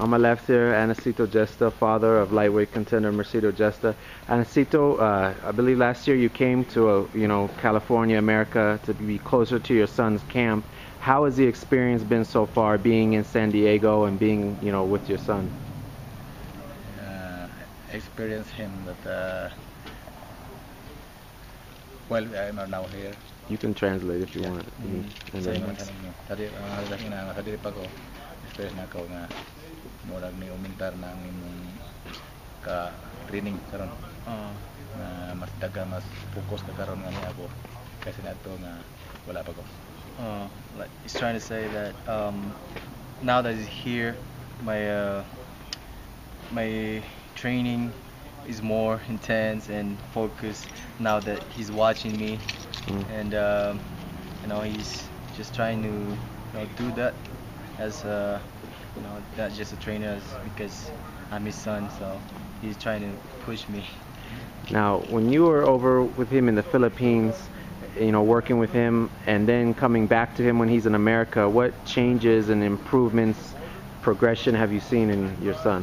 On my left here, Anacito Gesta, father of lightweight contender Mercito Gesta. Anacito, I believe last year you came to California, America, to be closer to your son's camp. How has the experience been so far, being in San Diego and being, with your son? uh, Experience him that well, I'm now here. You can translate if you Yeah. want. And Sa then, inyo kanang mo. Tadi lagi na tadi pa ko. Experience na ko nga murag ni umintar na ang imong ka training karon. Na mas daga mas focus ka karon nga niya ako. Kasi nato nga wala pa ko. Like he's trying to say that now that he's here, my training is more intense and focused now that he's watching me, and he's just trying to do that as not just a trainer, because I'm his son, so he's trying to push me. now, when you were over with him in the Philippines, working with him, and then coming back to him when he's in America, what changes and improvements, progression have you seen in your son?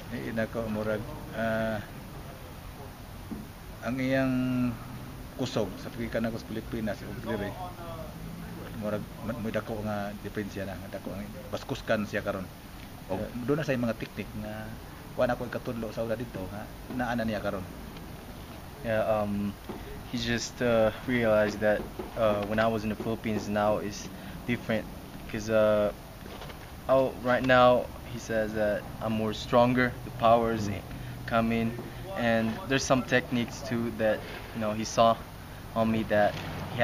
Ina ko murag ang iyang kusog sa pagkikan ako sa Pilipinas ug diri murag may dako nga diferensya na dako ang baskuskan siya karon og doon na sa mga teknik nga wala ko ikatudlo sa una dito nga naana niya karon. Yeah, he just realized that when I was in the Philippines now is different, because right now he says that I'm more stronger, the powers coming, and there's some techniques too that he saw on me that he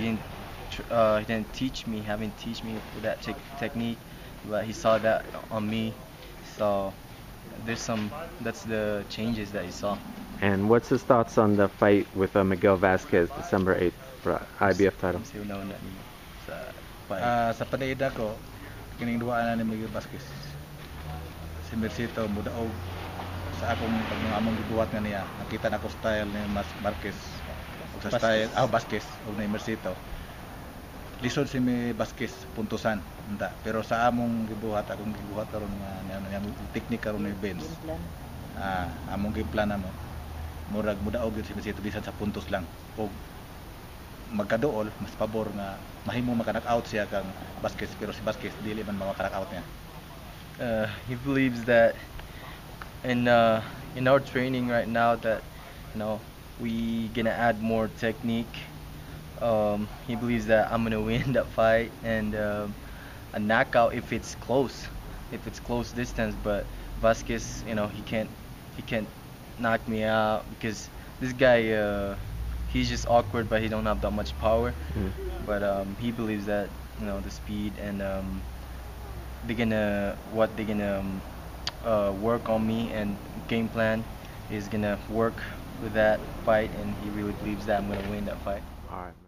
didn't teach me, haven't teach me with that technique, but he saw that on me, so that's the changes that he saw. And what's his thoughts on the fight with Miguel Vasquez, December 8th, for IBF title? Kasi una na ni sa fight. Sa panaida ko kining duwa na ni Miguel Vasquez si Mercito mudaog sa akong pagmamong gibuhat nga niya nakita na ko style ni Marquez ug sa style Vasquez ug ni Mercito lisod si Vasquez puntusan unta pero sa among akong gibuhat karon nga teknik karon ni Benz among giplan namo murag mudaog gyud si Mercito bisan sa puntos lang ug magkaduol mas pabor nga mahimo maka-knock out siya kang Vasquez pero si Vasquez dili man maka-knock out niya. He believes that in our training right now that we gonna add more technique. He believes that I'm gonna win that fight and a knockout if it's close distance. But Vasquez, he can't knock me out because this guy he's just awkward, but he don't have that much power. But he believes that the speed and they're gonna work on me, and game plan is gonna work with that fight, and he really believes that I'm gonna win that fight. All right.